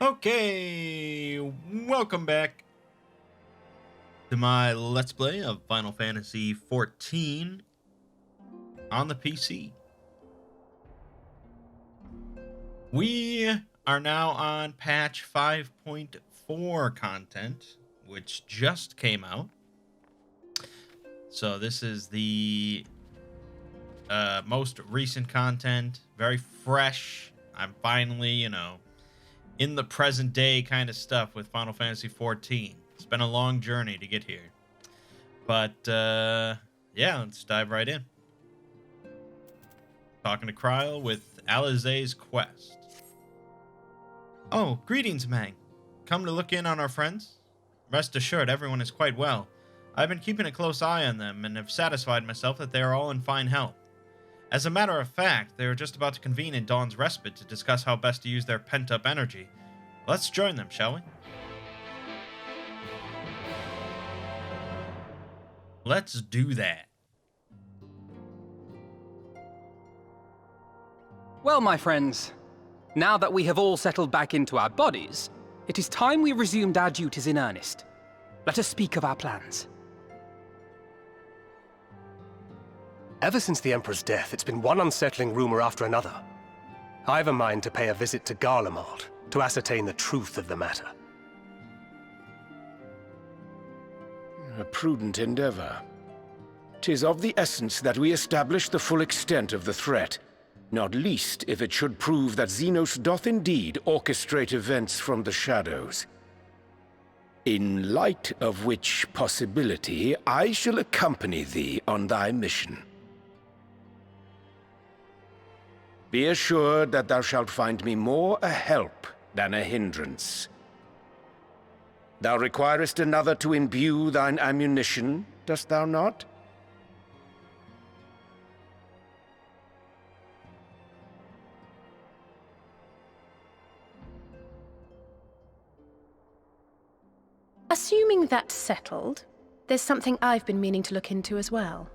Okay, welcome back to my Let's Play of Final Fantasy XIV on the PC. We are now on patch 5.4 content, which just came out. So this is the most recent content, very fresh. I'm finally, in the present day kind of stuff with Final Fantasy XIV. It's been a long journey to get here. But, yeah, let's dive right in. Talking to Kryl with Alizé's quest. Oh, greetings, Mangg. Come to look in on our friends? Rest assured, everyone is quite well. I've been keeping a close eye on them and have satisfied myself that they are all in fine health. As a matter of fact, they are just about to convene in Dawn's Respite to discuss how best to use their pent-up energy. Let's join them, shall we? Let's do that. Well, my friends, now that we have all settled back into our bodies, it is time we resumed our duties in earnest. Let us speak of our plans. Ever since the Emperor's death, it's been one unsettling rumor after another. I've a mind to pay a visit to Garlemald to ascertain the truth of the matter. A prudent endeavor. 'Tis of the essence that we establish the full extent of the threat, not least if it should prove that Xenos doth indeed orchestrate events from the shadows. In light of which possibility, I shall accompany thee on thy mission. Be assured that thou shalt find me more a help than a hindrance. Thou requirest another to imbue thine ammunition, dost thou not? Assuming that's settled, there's something I've been meaning to look into as well.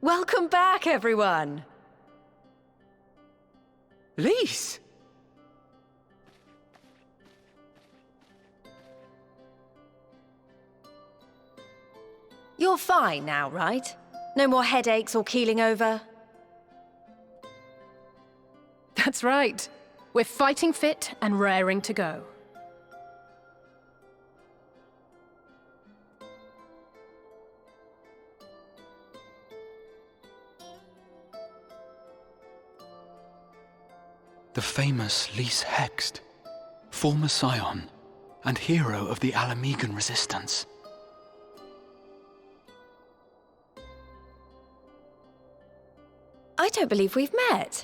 Welcome back, everyone! Lise! You're fine now, right? No more headaches or keeling over? That's right. We're fighting fit and raring to go. The famous Lise Hext, former scion and hero of the Alamegan resistance. I don't believe we've met.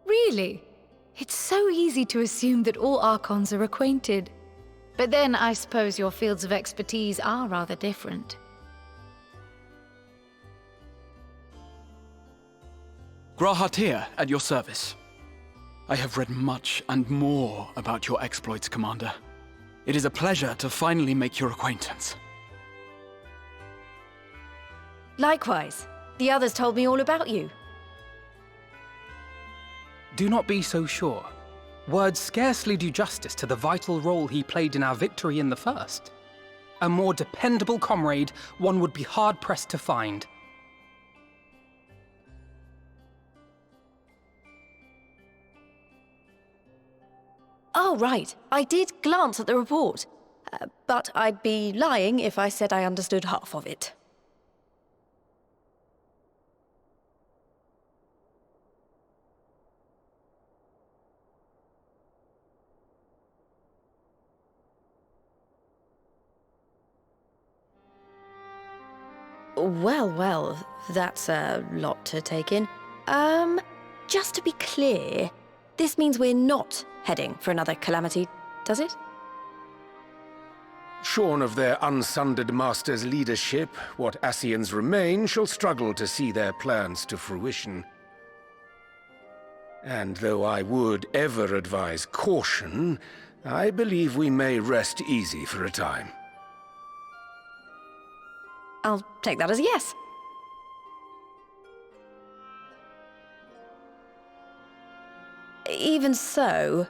Really? It's so easy to assume that all Archons are acquainted. But then I suppose your fields of expertise are rather different. Grahatir, at your service. I have read much and more about your exploits, Commander. It is a pleasure to finally make your acquaintance. Likewise. The others told me all about you. Do not be so sure. Words scarcely do justice to the vital role he played in our victory in the first. A more dependable comrade one would be hard-pressed to find. Oh, right. I did glance at the report. But I'd be lying if I said I understood half of it. Well, that's a lot to take in. Just to be clear, this means we're not heading for another calamity, does it? Shorn of their unsundered master's leadership, what Ascians remain shall struggle to see their plans to fruition. And though I would ever advise caution, I believe we may rest easy for a time. I'll take that as a yes. Even so,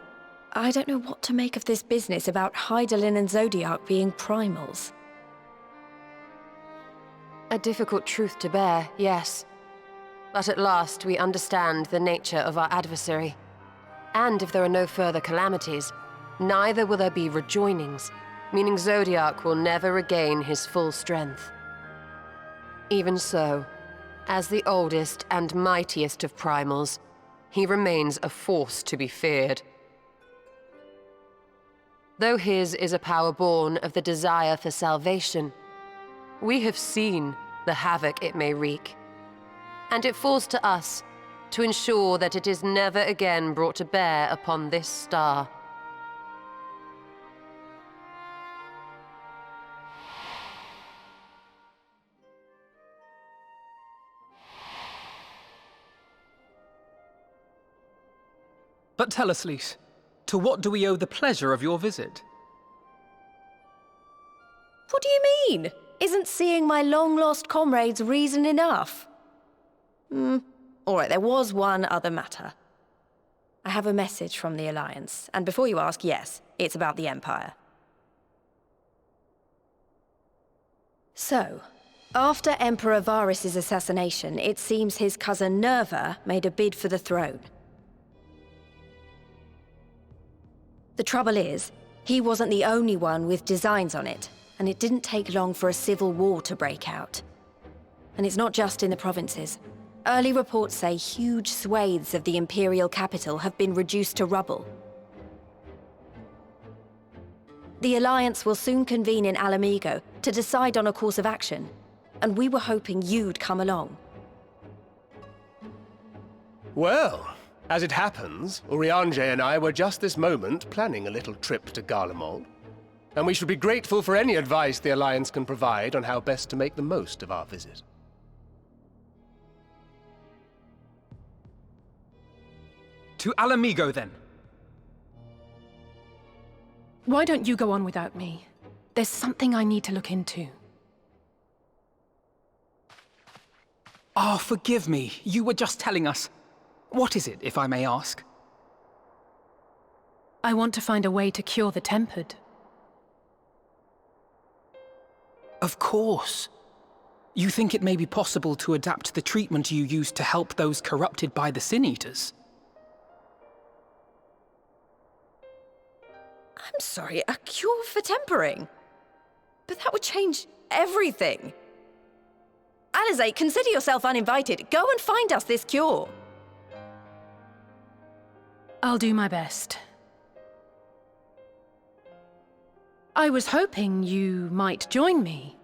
I don't know what to make of this business about Hydaelyn and Zodiac being primals. A difficult truth to bear, yes. But at last we understand the nature of our adversary. And if there are no further calamities, neither will there be rejoinings, meaning Zodiac will never regain his full strength. Even so, as the oldest and mightiest of primals, he remains a force to be feared. Though his is a power born of the desire for salvation, we have seen the havoc it may wreak, and it falls to us to ensure that it is never again brought to bear upon this star. But tell us, Lys, to what do we owe the pleasure of your visit? What do you mean? Isn't seeing my long-lost comrades reason enough? All right, there was one other matter. I have a message from the Alliance, and before you ask, yes, it's about the Empire. So, after Emperor Varys' assassination, it seems his cousin Nerva made a bid for the throne. The trouble is, he wasn't the only one with designs on it, and it didn't take long for a civil war to break out. And it's not just in the provinces. Early reports say huge swathes of the Imperial capital have been reduced to rubble. The Alliance will soon convene in Alamigo to decide on a course of action, and we were hoping you'd come along. Well, as it happens, Urianger and I were just this moment planning a little trip to Garlemald, and we should be grateful for any advice the Alliance can provide on how best to make the most of our visit. To Alamigo, then. Why don't you go on without me? There's something I need to look into. Ah, forgive me. You were just telling us. What is it, if I may ask? I want to find a way to cure the Tempered. Of course. You think it may be possible to adapt the treatment you use to help those corrupted by the Sin Eaters? I'm sorry, a cure for tempering? But that would change everything. Alizé, consider yourself uninvited. Go and find us this cure. I'll do my best. I was hoping you might join me.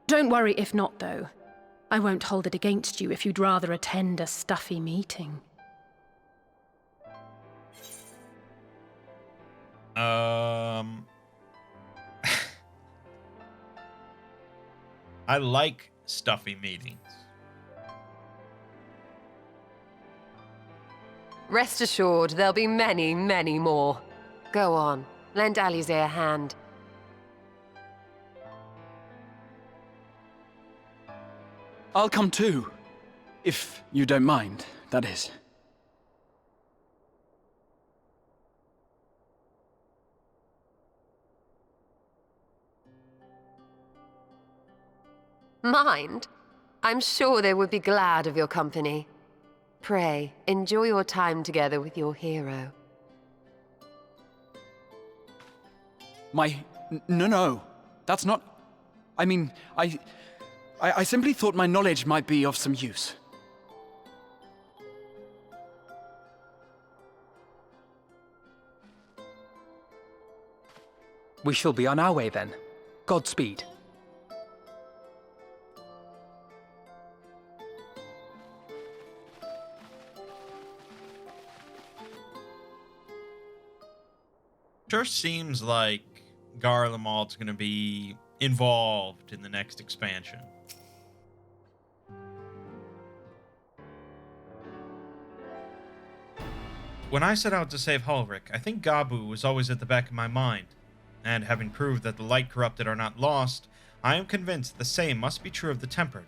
Don't worry if not, though. I won't hold it against you if you'd rather attend a stuffy meeting. I like stuffy meetings. Rest assured, there'll be many, many more. Go on, lend Alizé a hand. I'll come too. If you don't mind, that is. Mind? I'm sure they would be glad of your company. Pray, enjoy your time together with your hero. No. That's not... I mean, I simply thought my knowledge might be of some use. We shall be on our way then. Godspeed. Sure seems like Garlemald's going to be involved in the next expansion. When I set out to save Hulric, I think Gabu was always at the back of my mind, and having proved that the light corrupted are not lost, I am convinced the same must be true of the tempered.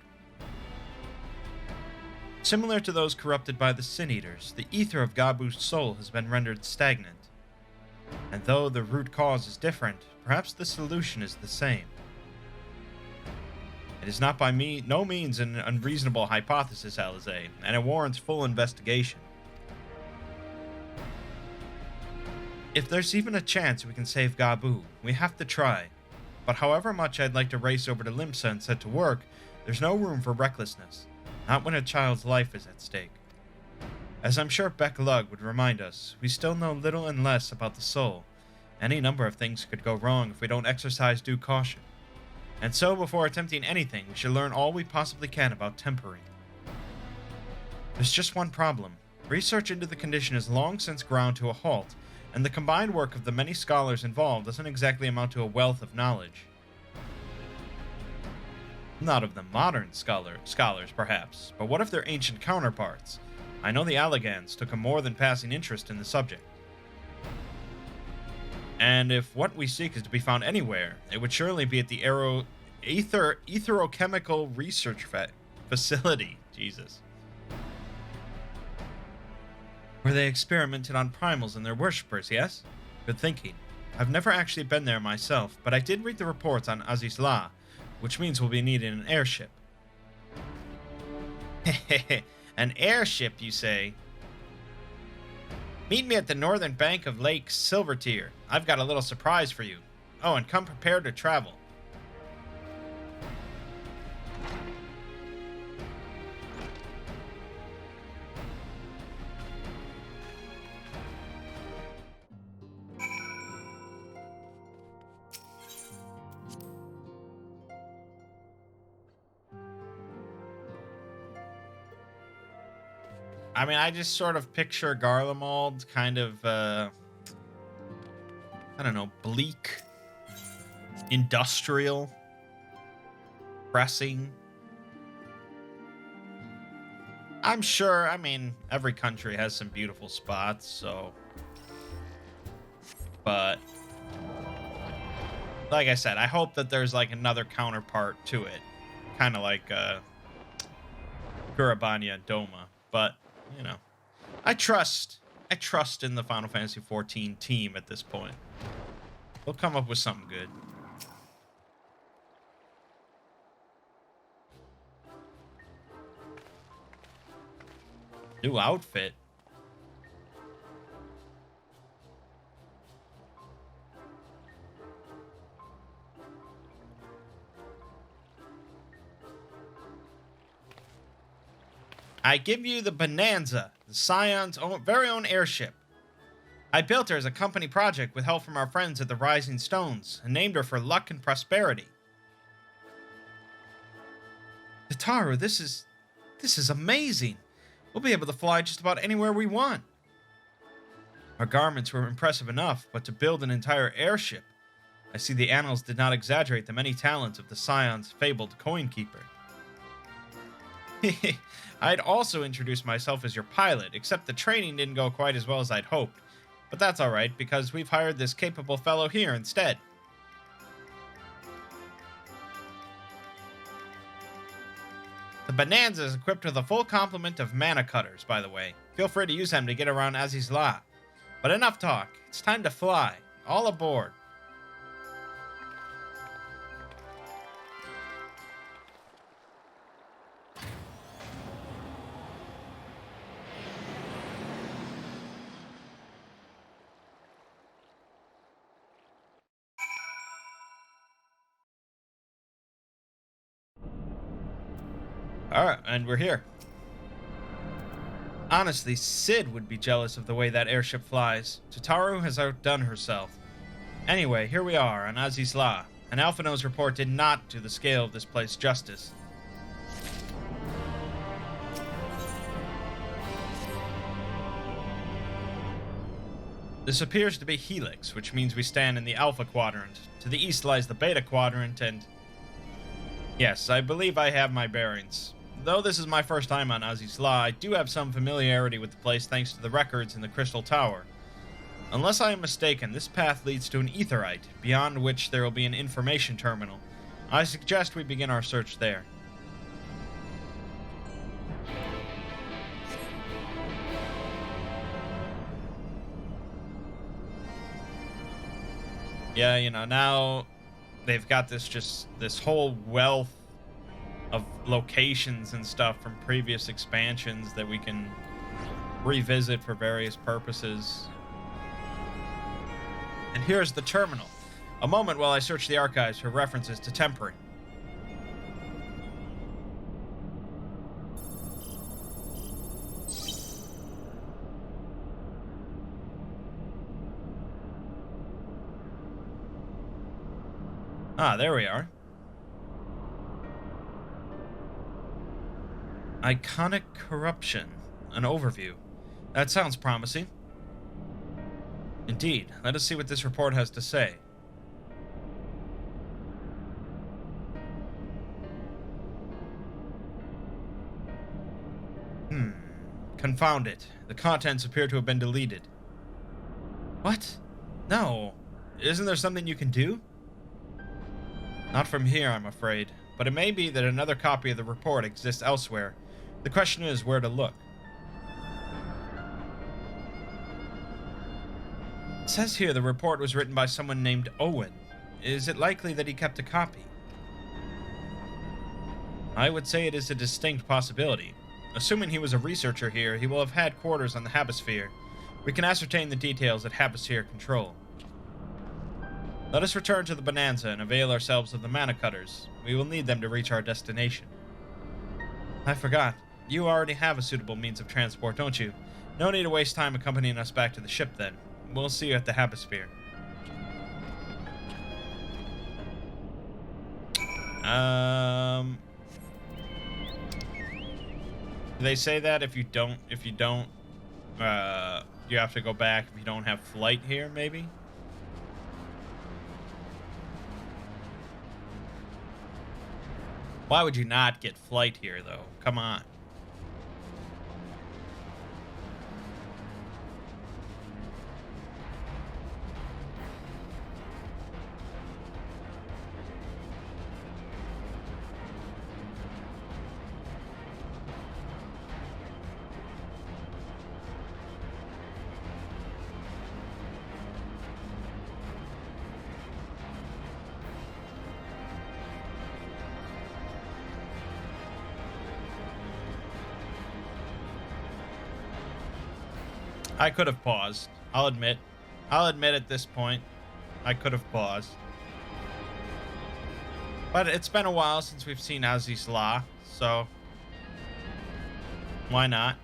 Similar to those corrupted by the Sin Eaters, the ether of Gabu's soul has been rendered stagnant. And though the root cause is different, perhaps the solution is the same. It is not by no means an unreasonable hypothesis, Alizé, and it warrants full investigation. If there's even a chance we can save Gabu, we have to try. But however much I'd like to race over to Limsa and set to work, there's no room for recklessness. Not when a child's life is at stake. As I'm sure Beck Lug would remind us, we still know little and less about the soul. Any number of things could go wrong if we don't exercise due caution. And so, before attempting anything, we should learn all we possibly can about tempering. There's just one problem. Research into the condition is long since ground to a halt, and the combined work of the many scholars involved doesn't exactly amount to a wealth of knowledge. Not of the modern scholars, perhaps, but what of their ancient counterparts? I know the Allegans took a more than passing interest in the subject. And if what we seek is to be found anywhere, it would surely be at the Etherochemical Research Facility. Jesus. Where they experimented on primals and their worshippers, yes? Good thinking. I've never actually been there myself, but I did read the reports on Aziz La, which means we'll be needing an airship. An airship, you say? Meet me at the northern bank of Lake Silvertear. I've got a little surprise for you. Oh, and come prepared to travel. I mean, I just sort of picture Garlemald kind of, I don't know, bleak, industrial, pressing. I'm sure, I mean, every country has some beautiful spots, so. But, like I said, I hope that there's like another counterpart to it. Kind of like, Gurabanya and Doma. But, you know, I trust in the Final Fantasy XIV team at this point. They'll come up with something good. New outfit. I give you the Bonanza, the Scion's very own airship. I built her as a company project with help from our friends at the Rising Stones, and named her for luck and prosperity. Tataru, this is amazing. We'll be able to fly just about anywhere we want. Our garments were impressive enough, but to build an entire airship, I see the annals did not exaggerate the many talents of the Scion's fabled coin keeper. I'd also introduced myself as your pilot, except the training didn't go quite as well as I'd hoped. But that's alright, because we've hired this capable fellow here instead. The Bonanza is equipped with a full complement of mana cutters, by the way. Feel free to use them to get around Aziz La. But enough talk. It's time to fly. All aboard. Alright, and we're here. Honestly, Sid would be jealous of the way that airship flies. Tataru has outdone herself. Anyway, here we are on Aziz La, and Alphino's report did not do the scale of this place justice. This appears to be Helix, which means we stand in the Alpha Quadrant. To the east lies the Beta Quadrant, and... yes, I believe I have my bearings. Though this is my first time on Aziz La, I do have some familiarity with the place thanks to the records in the Crystal Tower. Unless I am mistaken, this path leads to an aetherite, beyond which there will be an information terminal. I suggest we begin our search there. Yeah, you know, now they've got this whole wealth of locations and stuff from previous expansions that we can revisit for various purposes. And here's the terminal. A moment while I search the archives for references to tempering. Ah, there we are. Iconic corruption. An overview. That sounds promising. Indeed. Let us see what this report has to say. Confound it. The contents appear to have been deleted. What? No. Isn't there something you can do? Not from here, I'm afraid. But it may be that another copy of the report exists elsewhere. The question is where to look. It says here the report was written by someone named Owen. Is it likely that he kept a copy? I would say it is a distinct possibility. Assuming he was a researcher here, he will have had quarters on the Habisphere. We can ascertain the details at Habisphere Control. Let us return to the Bonanza and avail ourselves of the mana cutters. We will need them to reach our destination. I forgot. You already have a suitable means of transport, don't you? No need to waste time accompanying us back to the ship, then. We'll see you at the Habisphere. Do they say that if you have to go back if you don't have flight here, maybe? Why would you not get flight here, though? Come on. I could have paused. I'll admit at this point, I could have paused. But it's been a while since we've seen Aziz's Law, so why not?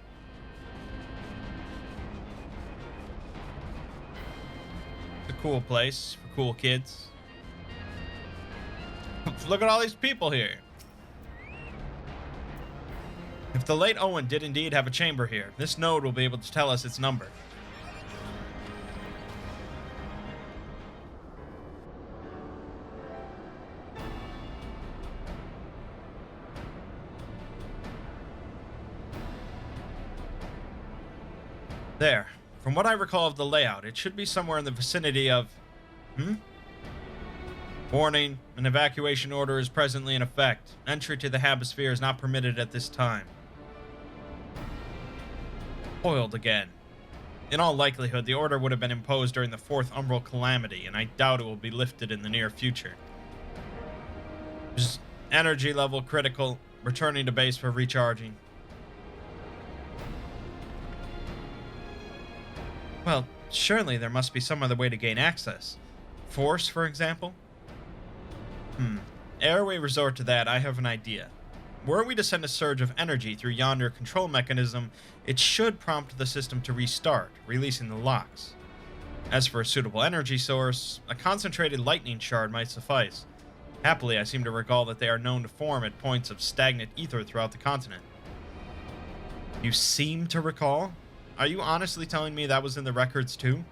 It's a cool place for cool kids. Look at all these people here. If the late Owen did indeed have a chamber here, this node will be able to tell us its number. There. From what I recall of the layout, it should be somewhere in the vicinity of... Warning, an evacuation order is presently in effect. Entry to the Habisphere is not permitted at this time. Foiled again. In all likelihood, the order would have been imposed during the Fourth Umbral Calamity, and I doubt it will be lifted in the near future. Just energy level critical, returning to base for recharging. Well, surely there must be some other way to gain access. Force, for example? Ere we resort to that, I have an idea. Were we to send a surge of energy through yonder control mechanism, it should prompt the system to restart, releasing the locks. As for a suitable energy source, a concentrated lightning shard might suffice. Happily, I seem to recall that they are known to form at points of stagnant ether throughout the continent. You seem to recall? Are you honestly telling me that was in the records too?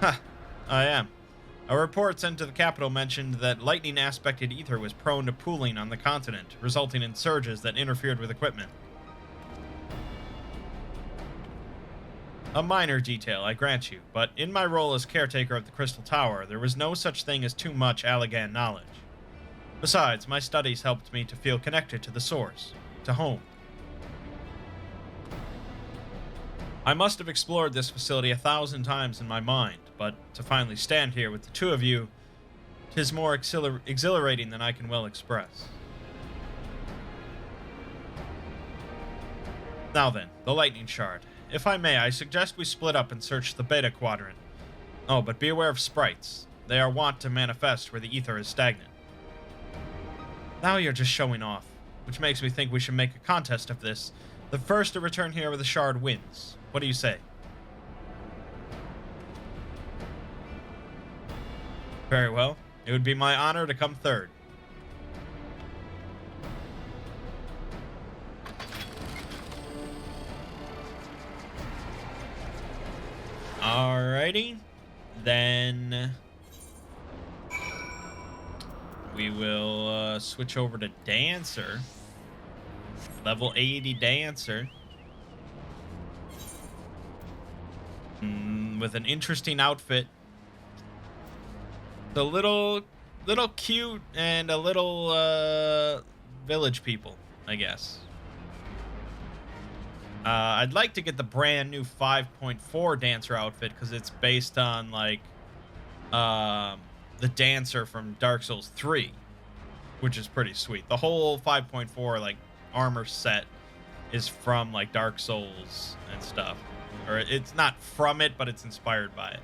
Ha, I am. A report sent to the capital mentioned that lightning-aspected ether was prone to pooling on the continent, resulting in surges that interfered with equipment. A minor detail, I grant you, but in my role as caretaker of the Crystal Tower, there was no such thing as too much Allagan knowledge. Besides, my studies helped me to feel connected to the source, to home. I must have explored this facility 1,000 times in my mind, but to finally stand here with the two of you, 'tis more exhilarating than I can well express. Now then, the lightning shard. If I may, I suggest we split up and search the Beta Quadrant. Oh, but be aware of sprites. They are wont to manifest where the ether is stagnant. Now you're just showing off, which makes me think we should make a contest of this. The first to return here with the shard wins. What do you say? Very well. It would be my honor to come third. Alrighty, then we will switch over to Dancer, level 80 Dancer, with an interesting outfit. The little cute and a little village people, I guess. I'd like to get the brand new 5.4 Dancer outfit because it's based on like the Dancer from Dark Souls 3, which is pretty sweet. The whole 5.4 like armor set is from like Dark Souls and stuff, or it's not from it, but it's inspired by it.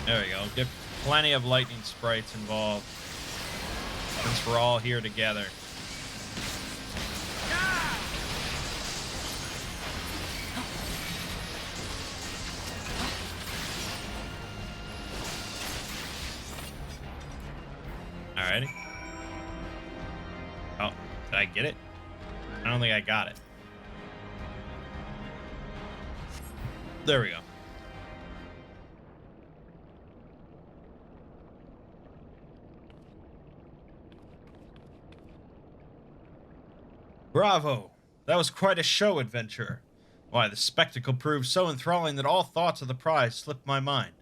There we go. Get plenty of lightning sprites involved, since we're all here together. Alrighty. Oh, did I get it? I don't think I got it. There we go. Bravo! That was quite a show, adventurer. Why, the spectacle proved so enthralling that all thoughts of the prize slipped my mind.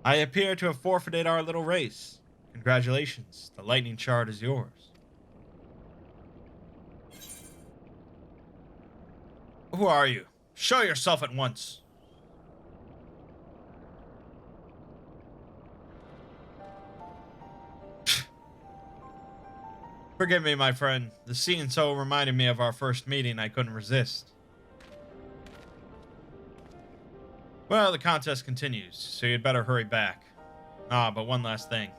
I appear to have forfeited our little race. Congratulations, the lightning shard is yours. Who are you? Show yourself at once. Forgive me, my friend. The scene so reminded me of our first meeting, I couldn't resist. Well, the contest continues, so you'd better hurry back. Ah, but one last thing.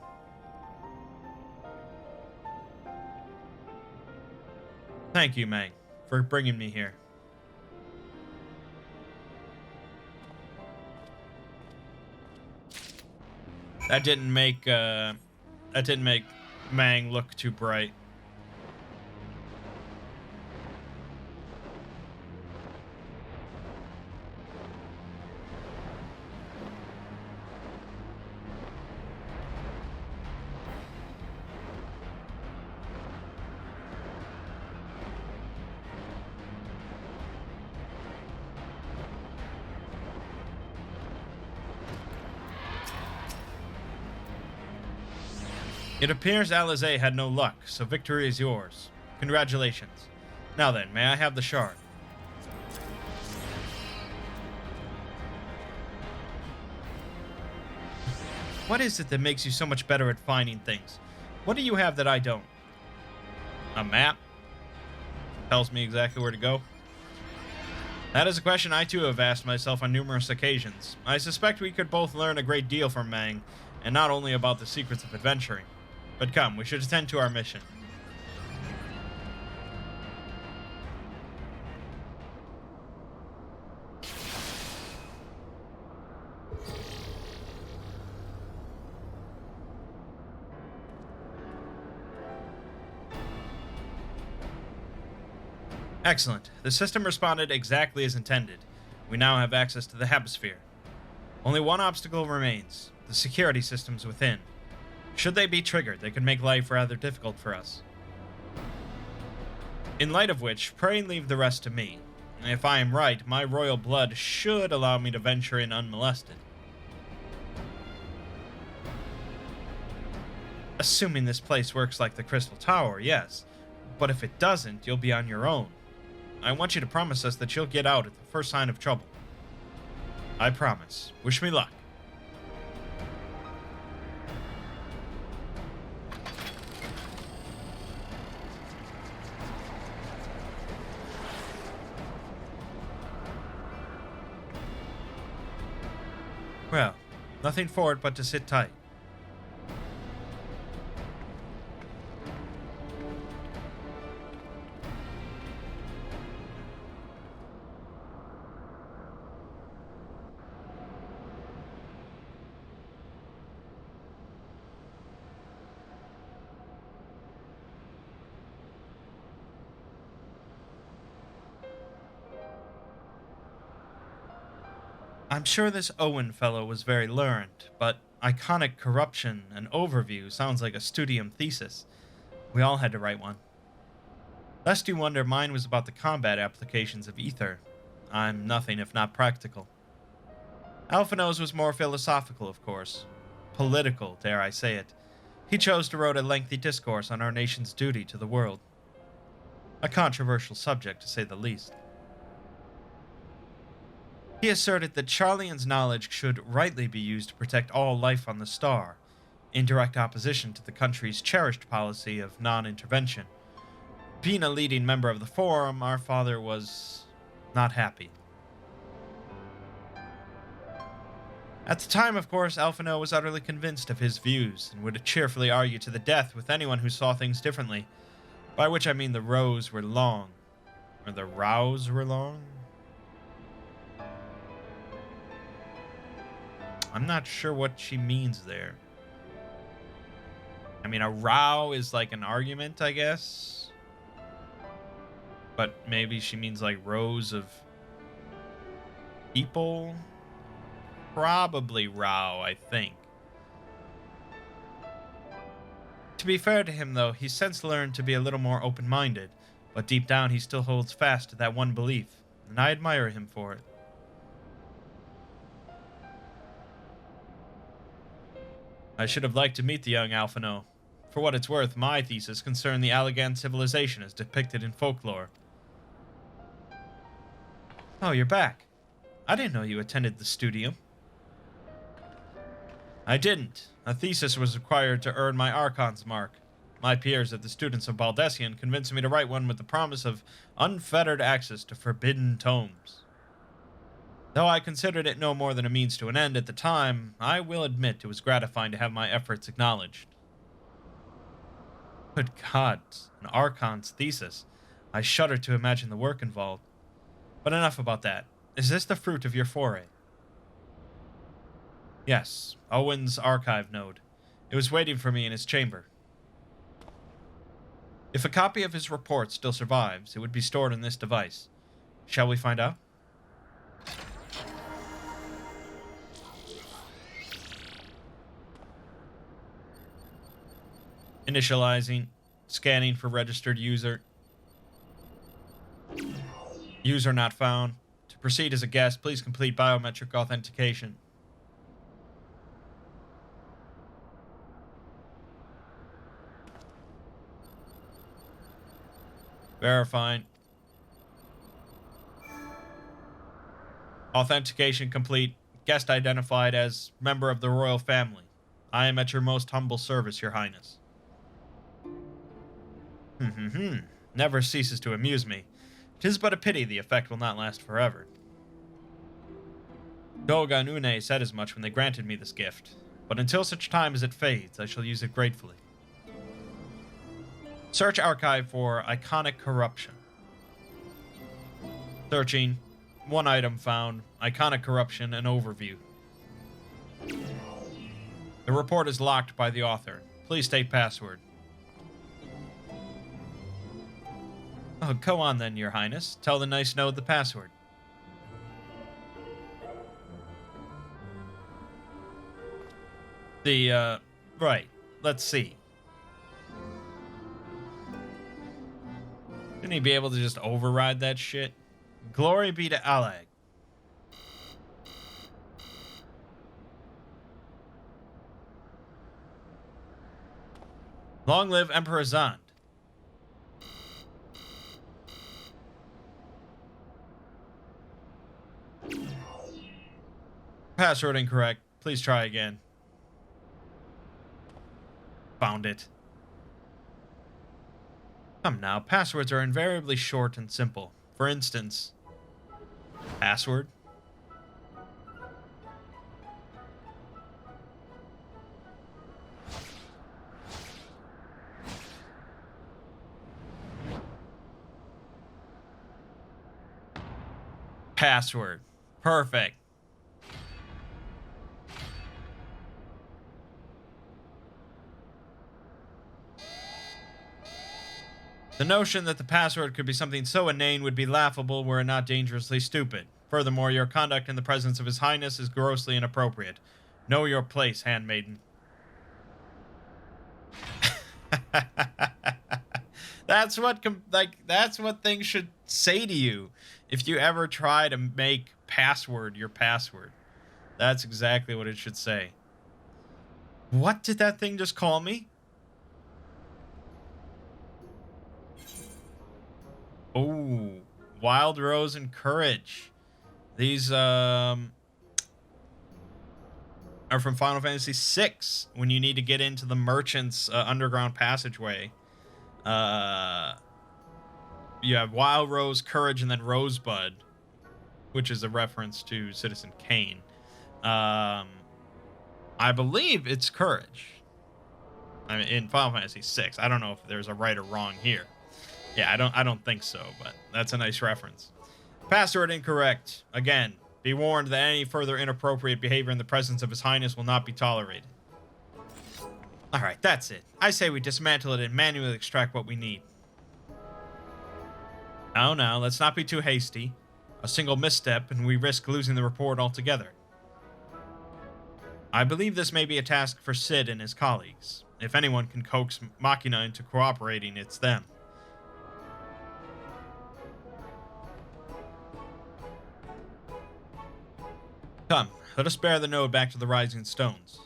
Thank you, Mangg, for bringing me here. That didn't make Mangg look too bright. It appears Alizé had no luck, so victory is yours. Congratulations. Now then, may I have the shard? What is it that makes you so much better at finding things? What do you have that I don't? A map? Tells me exactly where to go. That is a question I too have asked myself on numerous occasions. I suspect we could both learn a great deal from Mangg, and not only about the secrets of adventuring. But come, we should attend to our mission. Excellent. The system responded exactly as intended. We now have access to the Hemisphere. Only one obstacle remains. the security systems within. Should they be triggered, they could make life rather difficult for us. In light of which, pray leave the rest to me. If I am right, my royal blood should allow me to venture in unmolested. Assuming this place works like the Crystal Tower, yes. But if it doesn't, you'll be on your own. I want you to promise us that you'll get out at the first sign of trouble. I promise. Wish me luck. Well, nothing for it but to sit tight. I'm sure this Owen fellow was very learned, but iconic corruption and overview sounds like a studium thesis. We all had to write one. Lest you wonder, mine was about the combat applications of ether. I'm nothing if not practical. Alphino's was more philosophical, of course. Political, dare I say it. He chose to write a lengthy discourse on our nation's duty to the world. A controversial subject, to say the least. He asserted that Charlian's knowledge should rightly be used to protect all life on the star, in direct opposition to the country's cherished policy of non-intervention. Being a leading member of the Forum, our father was not happy. At the time, of course, Alphino was utterly convinced of his views, and would cheerfully argue to the death with anyone who saw things differently, by which I mean the rows were long. Or the rows were long? I'm not sure what she means there. I mean, a row is like an argument, I guess. But maybe she means like rows of people? Probably row, I think. To be fair to him, though, he's since learned to be a little more open-minded, but deep down he still holds fast to that one belief, and I admire him for it. I should have liked to meet the young Alphino. For what it's worth, my thesis concerned the Allegan civilization as depicted in folklore. Oh, you're back. I didn't know you attended the studium. I didn't. A thesis was required to earn my Archon's mark. My peers at the Students of Baldessian convinced me to write one with the promise of unfettered access to forbidden tomes. Though I considered it no more than a means to an end at the time, I will admit it was gratifying to have my efforts acknowledged. Good God, an Archon's thesis. I shudder to imagine the work involved. But enough about that. Is this the fruit of your foray? Yes, Owen's archive node. It was waiting for me in his chamber. If a copy of his report still survives, it would be stored in this device. Shall we find out? Initializing. Scanning for registered user. User not found. To proceed as a guest, please complete biometric authentication. Verifying. Authentication complete. Guest identified as member of the royal family. I am at your most humble service, your highness. Never ceases to amuse me. 'Tis but a pity the effect will not last forever. Doga and Une said as much when they granted me this gift, but until such time as it fades, I shall use it gratefully. Search archive for iconic corruption. Searching. One item found. Iconic corruption and overview. The report is locked by the author. Please state password. Oh, go on then, your highness. Tell the nice node the password. Right. Let's see. Shouldn't he be able to just override that shit? Glory be to Alag. Long live Emperor Zand. Password incorrect. Please try again. Found it. Come now, passwords are invariably short and simple. For instance, password. Password. Perfect. The notion that the password could be something so inane would be laughable were it not dangerously stupid. Furthermore, your conduct in the presence of His Highness is grossly inappropriate. Know your place, handmaiden. That's what things should say to you if you ever try to make password your password. That's exactly what it should say. What did that thing just call me? Oh, Wild Rose and Courage. These are from Final Fantasy VI. When you need to get into the merchant's underground passageway, you have Wild Rose, Courage, and then Rosebud, which is a reference to Citizen Kane. I believe it's Courage. I mean, in Final Fantasy VI. I don't know if there's a right or wrong here. Yeah, I don't think so, but that's a nice reference. Password incorrect. Again, be warned that any further inappropriate behavior in the presence of His Highness will not be tolerated. Alright, that's it. I say we dismantle it and manually extract what we need. Now, let's not be too hasty. A single misstep and we risk losing the report altogether. I believe this may be a task for Cid and his colleagues. If anyone can coax Machina into cooperating, it's them. Come, let us bear the node back to the Rising Stones.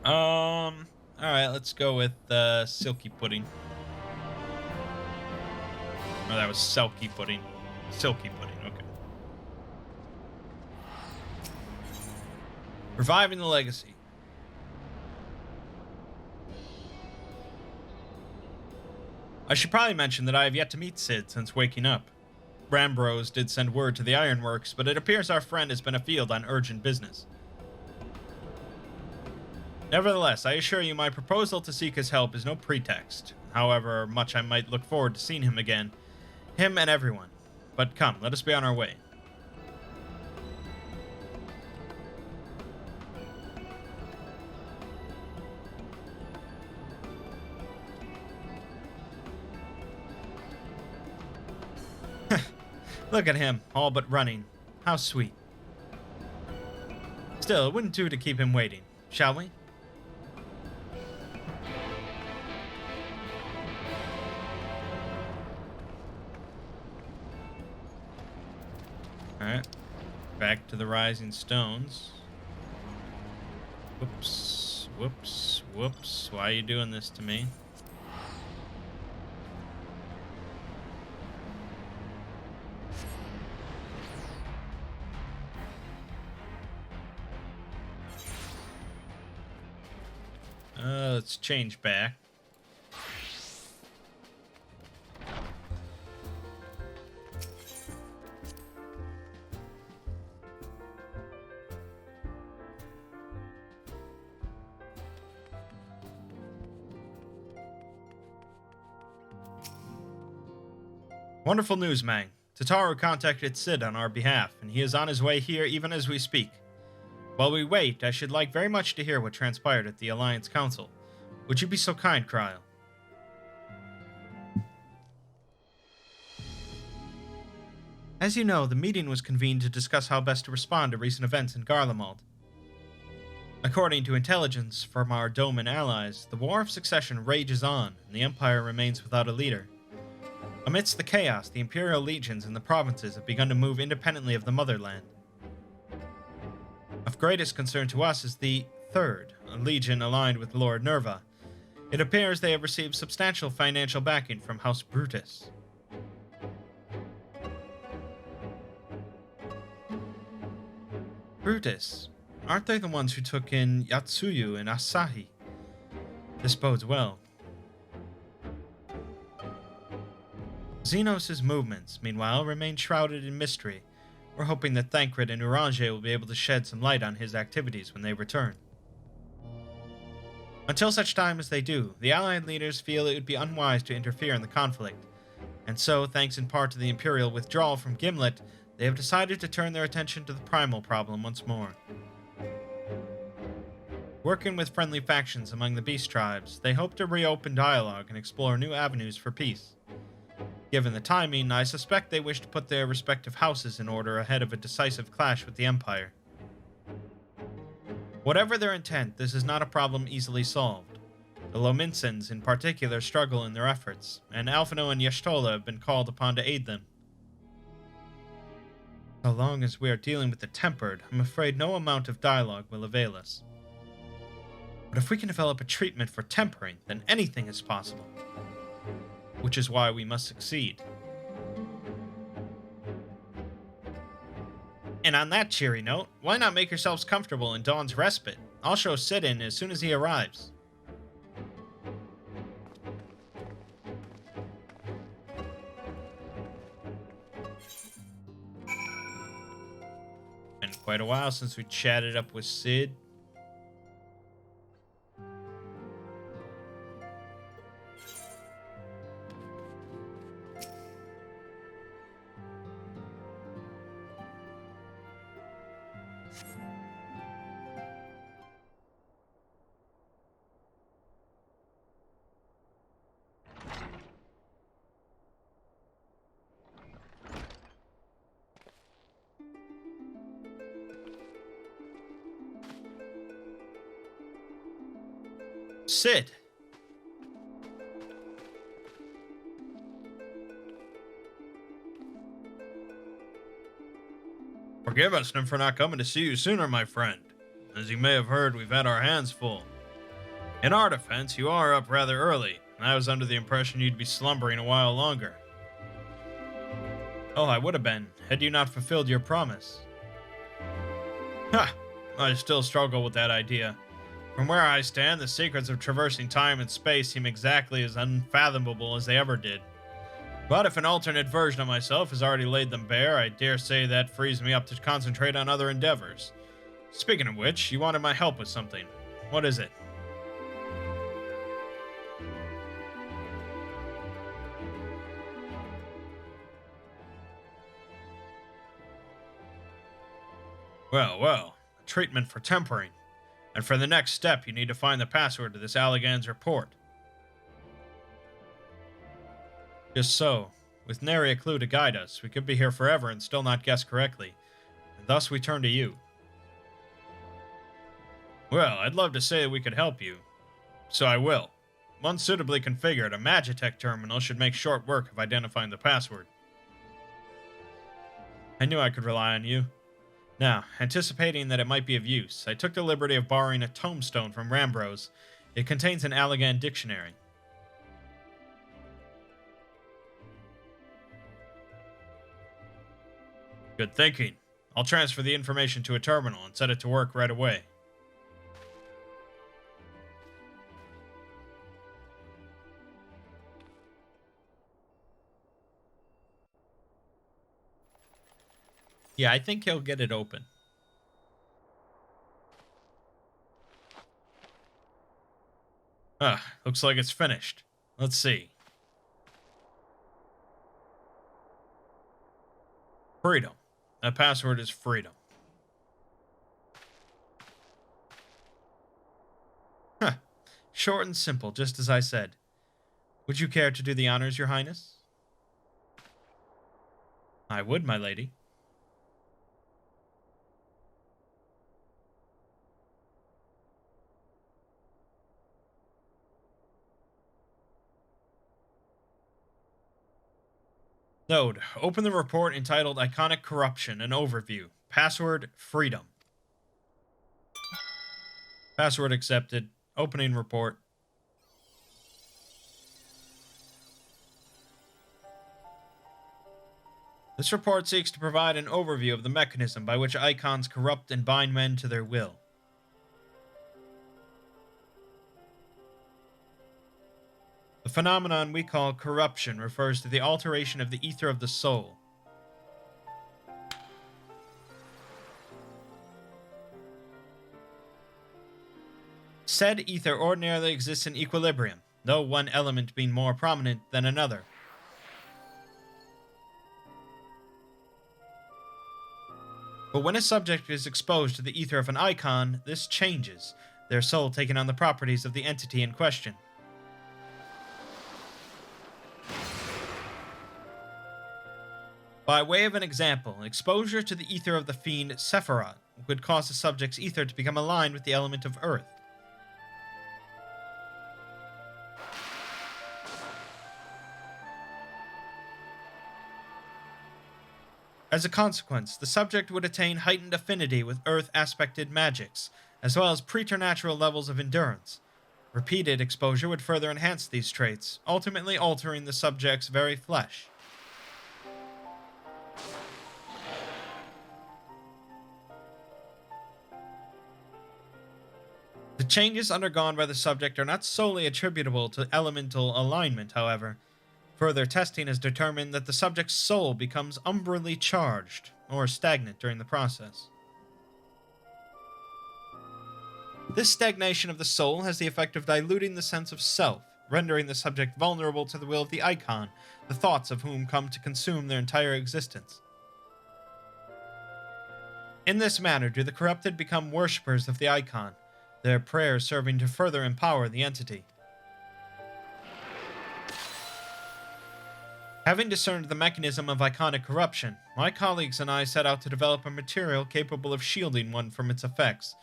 Alright, let's go with Silky Pudding. Oh, that was Selkie Pudding. Silky Pudding, okay. Reviving the Legacy. I should probably mention that I have yet to meet Cid since waking up. Rambros did send word to the Ironworks, but it appears our friend has been afield on urgent business. Nevertheless, I assure you my proposal to seek his help is no pretext, however much I might look forward to seeing him again. Him and everyone. But come, let us be on our way. Look at him, all but running. How sweet. Still, it wouldn't do to keep him waiting, shall we? Alright. Back to the Rising Stones. Whoops. Whoops. Whoops. Why are you doing this to me? Let's change back. Wonderful news, Mangg. Tataru contacted Cid on our behalf, and he is on his way here even as we speak. While we wait, I should like very much to hear what transpired at the Alliance Council. Would you be so kind, Kryl? As you know, the meeting was convened to discuss how best to respond to recent events in Garlemald. According to intelligence from our Doman allies, the War of Succession rages on, and the Empire remains without a leader. Amidst the chaos, the Imperial legions in the provinces have begun to move independently of the motherland. Of greatest concern to us is the Third, a legion aligned with Lord Nerva. It appears they have received substantial financial backing from House Brutus. Brutus? Aren't they the ones who took in Yatsuyu and Asahi? This bodes well. Xenos' movements, meanwhile, remain shrouded in mystery. We're hoping that Thancred and Uranger will be able to shed some light on his activities when they return. Until such time as they do, the Allied leaders feel it would be unwise to interfere in the conflict, and so, thanks in part to the Imperial withdrawal from Gimlet, they have decided to turn their attention to the primal problem once more. Working with friendly factions among the beast tribes, they hope to reopen dialogue and explore new avenues for peace. Given the timing, I suspect they wish to put their respective houses in order ahead of a decisive clash with the Empire. Whatever their intent, this is not a problem easily solved. The Lominsans in particular struggle in their efforts, and Alphino and Yashtola have been called upon to aid them. So long as we are dealing with the Tempered, I'm afraid no amount of dialogue will avail us. But if we can develop a treatment for tempering, then anything is possible. Which is why we must succeed. And on that cheery note, why not make yourselves comfortable in Dawn's respite? I'll show Sit-in as soon as he arrives. Been quite a while since we chatted up with Sid. Sid. Forgive us for not coming to see you sooner, my friend. As you may have heard, we've had our hands full. In our defense, you are up rather early. I was under the impression you'd be slumbering a while longer. Oh, I would have been, had you not fulfilled your promise. Ha! I still struggle with that idea. From where I stand, the secrets of traversing time and space seem exactly as unfathomable as they ever did. But if an alternate version of myself has already laid them bare, I dare say that frees me up to concentrate on other endeavors. Speaking of which, you wanted my help with something. What is it? Well, a treatment for tempering. And for the next step, you need to find the password to this Allagan's report. Just so, with nary a clue to guide us, we could be here forever and still not guess correctly, and thus we turn to you. Well, I'd love to say that we could help you, so I will. Once suitably configured, a Magitech terminal should make short work of identifying the password. I knew I could rely on you. Now, anticipating that it might be of use, I took the liberty of borrowing a tombstone from Rambros. It contains an Allagan dictionary. Good thinking. I'll transfer the information to a terminal and set it to work right away. Yeah, I think he'll get it open. Looks like it's finished. Let's see. Freedom. That password is freedom. Short and simple, just as I said. Would you care to do the honors, Your Highness? I would, my lady. Node, open the report entitled Iconic Corruption, an overview. Password, freedom. Password accepted. Opening report. This report seeks to provide an overview of the mechanism by which icons corrupt and bind men to their will. The phenomenon we call corruption refers to the alteration of the ether of the soul. Said ether ordinarily exists in equilibrium, no one element being more prominent than another. But when a subject is exposed to the ether of an icon, this changes, their soul taking on the properties of the entity in question. By way of an example, exposure to the ether of the fiend Sephiroth would cause the subject's ether to become aligned with the element of earth. As a consequence, the subject would attain heightened affinity with earth-aspected magics, as well as preternatural levels of endurance. Repeated exposure would further enhance these traits, ultimately altering the subject's very flesh. The changes undergone by the subject are not solely attributable to elemental alignment, however. Further testing has determined that the subject's soul becomes umbrally charged, or stagnant during the process. This stagnation of the soul has the effect of diluting the sense of self, rendering the subject vulnerable to the will of the icon, the thoughts of whom come to consume their entire existence. In this manner do the corrupted become worshippers of the icon, their prayers serving to further empower the entity. Having discerned the mechanism of iconic corruption, my colleagues and I set out to develop a material capable of shielding one from its effects,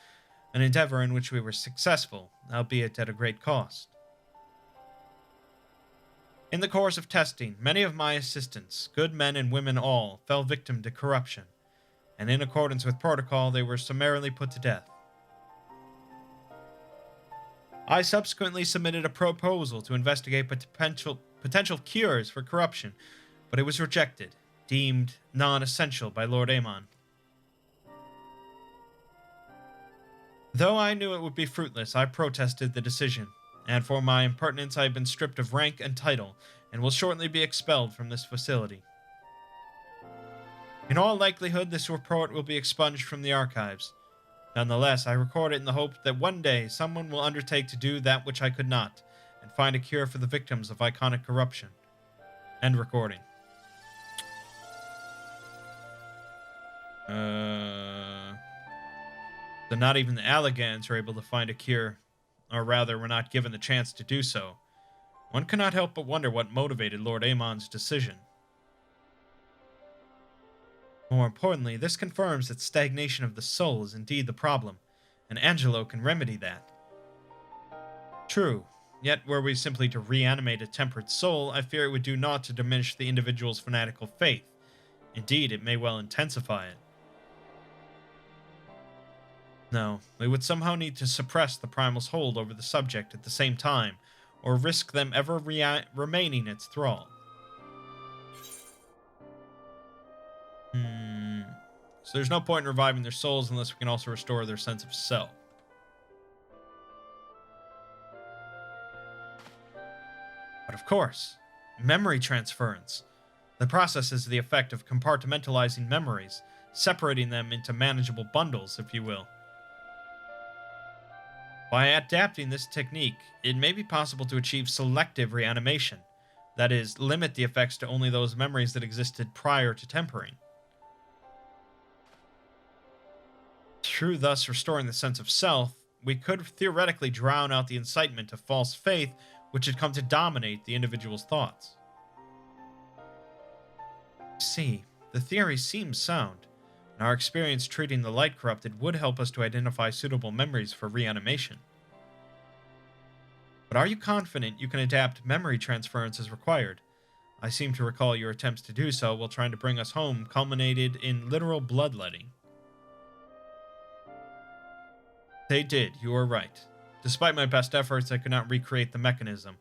an endeavor in which we were successful, albeit at a great cost. In the course of testing, many of my assistants, good men and women all, fell victim to corruption, and in accordance with protocol they were summarily put to death. I subsequently submitted a proposal to investigate potential cures for corruption, but it was rejected, deemed non-essential by Lord Amon. Though I knew it would be fruitless, I protested the decision, and for my impertinence I have been stripped of rank and title, and will shortly be expelled from this facility. In all likelihood, this report will be expunged from the archives. Nonetheless, I record it in the hope that one day someone will undertake to do that which I could not, and find a cure for the victims of iconic corruption. End recording. So not even the Allegans are able to find a cure, or rather were not given the chance to do so. One cannot help but wonder what motivated Lord Amon's decision. More importantly, this confirms that stagnation of the soul is indeed the problem, and Angelo can remedy that. True, yet were we simply to reanimate a tempered soul, I fear it would do naught to diminish the individual's fanatical faith. Indeed, it may well intensify it. No, we would somehow need to suppress the primal's hold over the subject at the same time, or risk them ever remaining its thrall. So there's no point in reviving their souls unless we can also restore their sense of self. But of course, memory transference. The process is the effect of compartmentalizing memories, separating them into manageable bundles, if you will. By adapting this technique, it may be possible to achieve selective reanimation, that is, limit the effects to only those memories that existed prior to tempering. Through thus restoring the sense of self, we could theoretically drown out the incitement of false faith which had come to dominate the individual's thoughts. See, The theory seems sound, and our experience treating the light corrupted would help us to identify suitable memories for reanimation. But are you confident you can adapt memory transference as required? I seem to recall your attempts to do so while trying to bring us home culminated in literal bloodletting. They did, you are right. Despite my best efforts, I could not recreate the mechanism,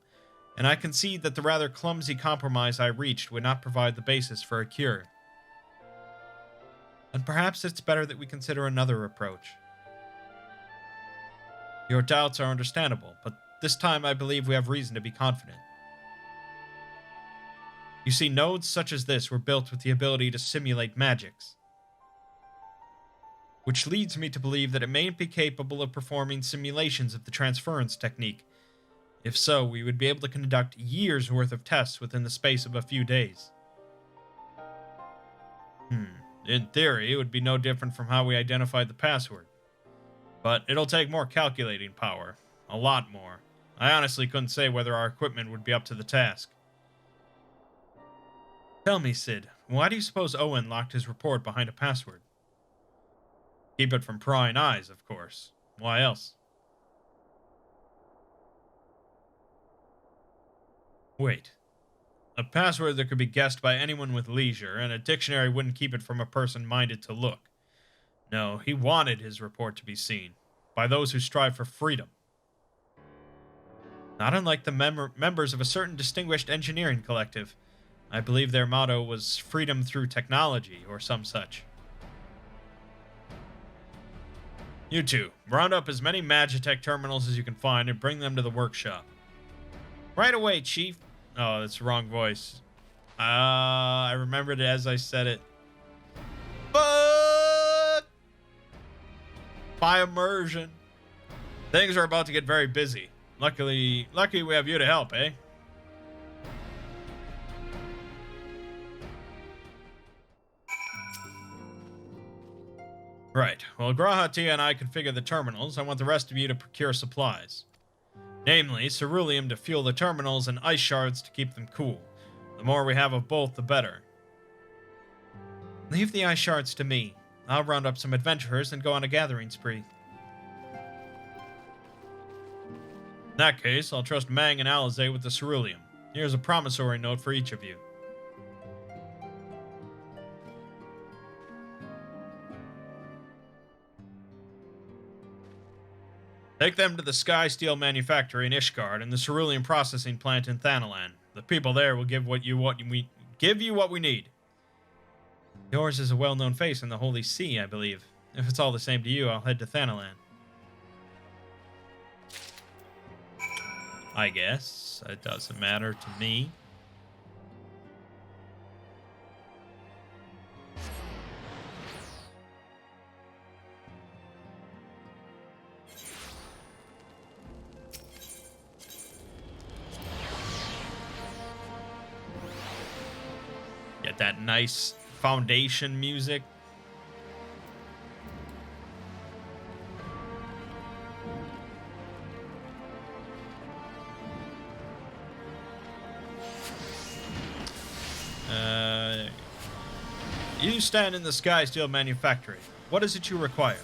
and I concede that the rather clumsy compromise I reached would not provide the basis for a cure. And perhaps it's better that we consider another approach. Your doubts are understandable, but this time I believe we have reason to be confident. You see, nodes such as this were built with the ability to simulate magics, which leads me to believe that it may be capable of performing simulations of the transference technique. If so, we would be able to conduct years' worth of tests within the space of a few days. In theory, it would be no different from how we identified the password. But it'll take more calculating power. A lot more. I honestly couldn't say whether our equipment would be up to the task. Tell me, Sid, why do you suppose Owen locked his report behind a password? Keep it from prying eyes, of course. Why else? Wait. A password that could be guessed by anyone with leisure, and a dictionary wouldn't keep it from a person minded to look. No, he wanted his report to be seen, by those who strive for freedom. Not unlike the members of a certain distinguished engineering collective. I believe their motto was freedom through technology, or some such. You two, round up as many Magitech terminals as you can find and bring them to the workshop. Right away, Chief. Oh, that's the wrong voice. I remembered it as I said it. But by immersion. Things are about to get very busy. Lucky we have you to help, eh? Right. While Grahatia and I configure the terminals, I want the rest of you to procure supplies. Namely, ceruleum to fuel the terminals and ice shards to keep them cool. The more we have of both, the better. Leave the ice shards to me. I'll round up some adventurers and go on a gathering spree. In that case, I'll trust Mangg and Alizé with the ceruleum. Here's a promissory note for each of you. Take them to the Sky Steel Manufactory in Ishgard and the ceruleum processing plant in Thanalan. The people there will give you what we need. Yours is a well-known face in the Holy See, I believe. If it's all the same to you, I'll head to Thanalan. I guess. It doesn't matter to me. Get that nice foundation music. You stand in the Sky Steel Manufactory. What is it you require?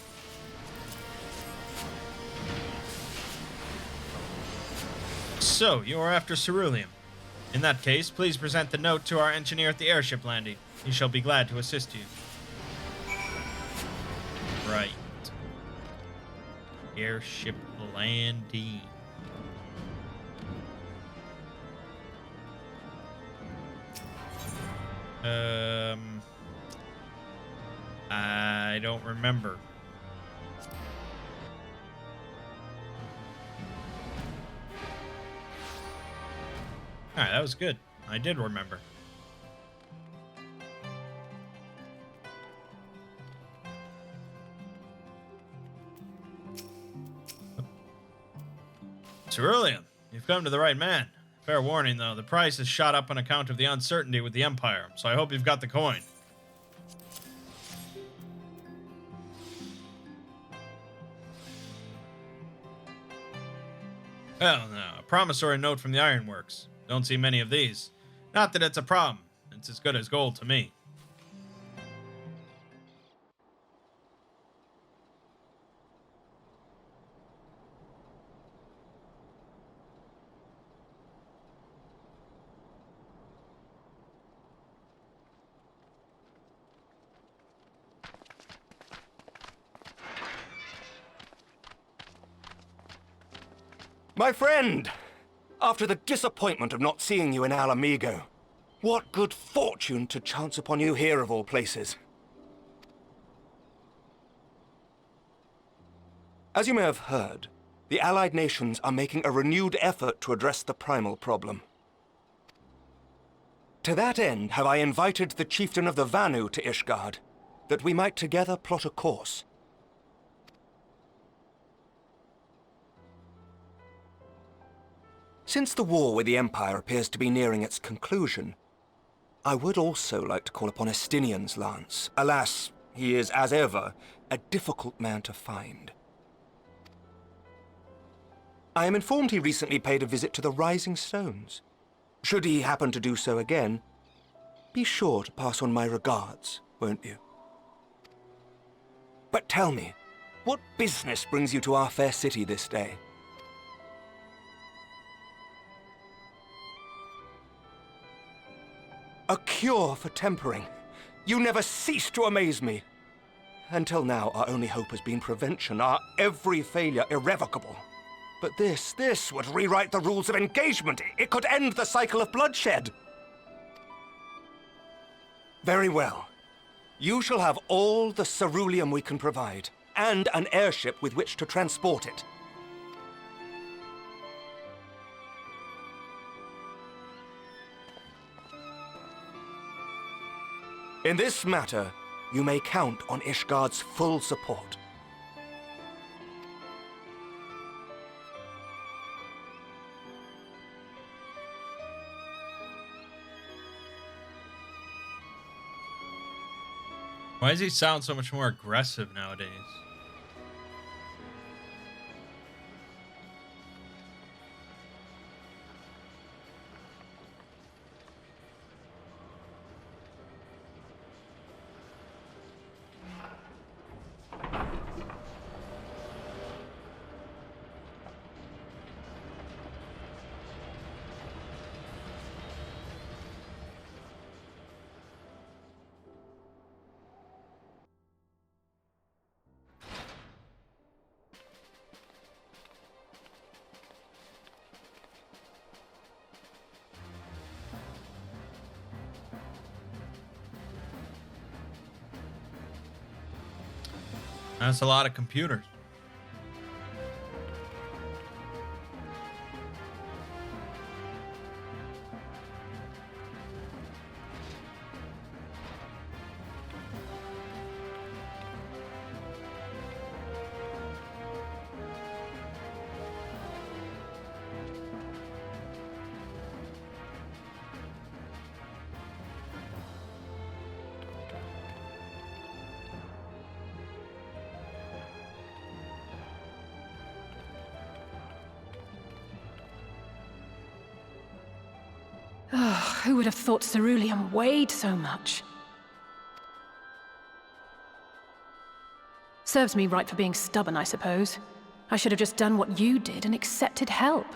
So, you are after ceruleum. In that case, please present the note to our engineer at the airship landing. He shall be glad to assist you. Right. Airship landing. I don't remember. Alright, that was good. I did remember. Ceruleum, you've come to the right man. Fair warning, though, the price has shot up on account of the uncertainty with the Empire, so I hope you've got the coin. Well, no, a promissory note from the Ironworks. Don't see many of these. Not that it's a problem. It's as good as gold to me. My friend! After the disappointment of not seeing you in Alamigo, what good fortune to chance upon you here of all places. As you may have heard, the Allied nations are making a renewed effort to address the primal problem. To that end, have I invited the chieftain of the Vanu to Ishgard, that we might together plot a course. Since the war with the Empire appears to be nearing its conclusion, I would also like to call upon Estinian's lance. Alas, he is, as ever, a difficult man to find. I am informed he recently paid a visit to the Rising Stones. Should he happen to do so again, be sure to pass on my regards, won't you? But tell me, what business brings you to our fair city this day? A cure for tempering. You never cease to amaze me. Until now, our only hope has been prevention, our every failure irrevocable. But this would rewrite the rules of engagement. It could end the cycle of bloodshed. Very well. You shall have all the ceruleum we can provide, and an airship with which to transport it. In this matter, you may count on Ishgard's full support. Why does he sound so much more aggressive nowadays? That's a lot of computers. Oh, who would have thought ceruleum weighed so much? Serves me right for being stubborn, I suppose. I should have just done what you did and accepted help.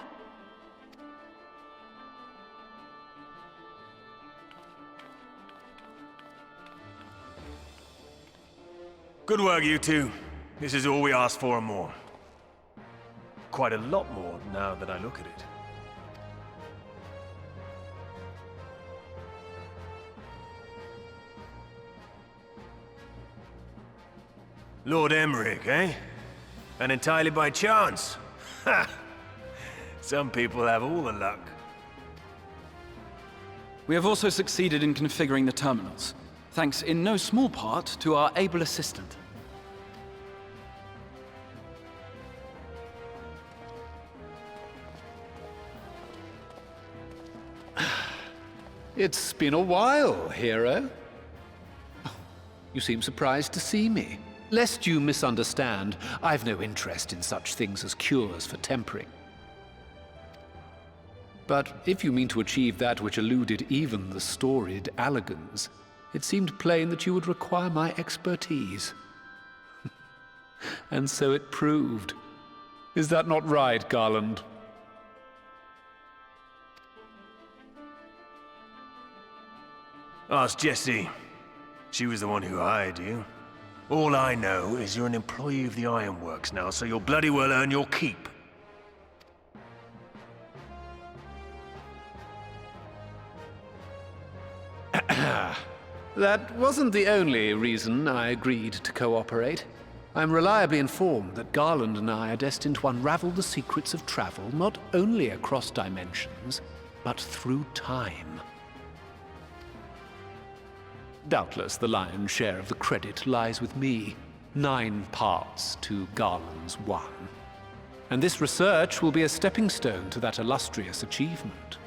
Good work, you two. This is all we asked for and more. Quite a lot more now that I look at it. Lord Emmerich, eh? And entirely by chance? Ha! Some people have all the luck. We have also succeeded in configuring the terminals, thanks in no small part to our able assistant. It's been a while, hero. You seem surprised to see me. Lest you misunderstand, I've no interest in such things as cures for tempering. But if you mean to achieve that which eluded even the storied Allagans, it seemed plain that you would require my expertise. And so it proved. Is that not right, Garland? Ask Jessie. She was the one who hired you. All I know is you're an employee of the Ironworks now, so you'll bloody well earn your keep. That wasn't the only reason I agreed to cooperate. I'm reliably informed that Garland and I are destined to unravel the secrets of travel not only across dimensions, but through time. Doubtless the lion's share of the credit lies with me. 9 parts to Garland's 1. And this research will be a stepping stone to that illustrious achievement.